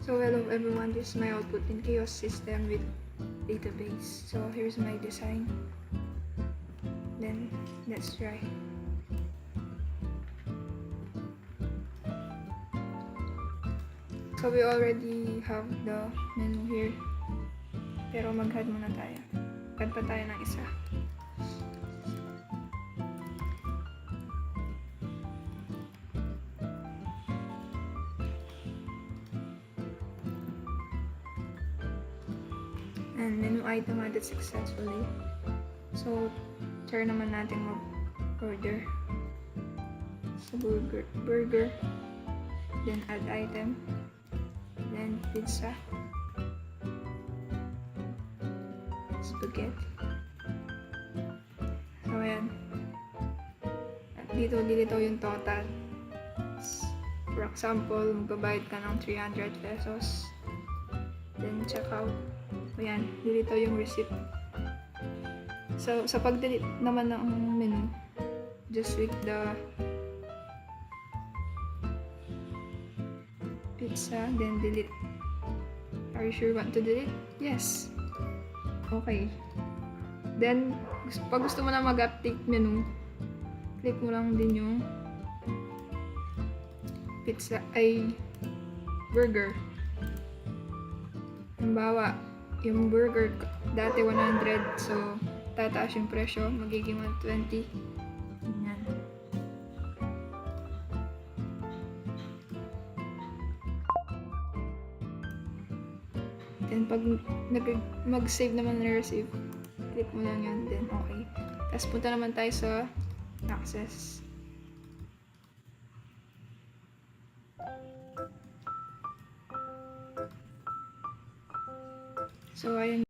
So hello everyone, this is my output in Chaos system with database. So here's my design. Then let's try. So we already have the menu here. Pero mag-add muna tayo. Add pa tayo ng isa. And menu item added successfully. So, try naman natin mag-order. So, burger. Then add item. Then pizza. Spaghetti. So, ayan. At dito yung total. For example, magbabayad ka ng 300 pesos. Then, check out. Ayan, dilito yung receipt. So, sa pag-delete naman ng menu, just click the pizza, then delete. Are you sure you want to delete? Yes. Okay. Then, pag gusto mo na mag-update menu, click mo lang din yung pizza, ay burger. Halimbawa, yung burger dati 100, so tataas yung presyo, magiging 120. Ganyan. Then pag mag-save naman na receive, click mo lang yun, then okay. Tapos punta naman tayo sa access. So ayun.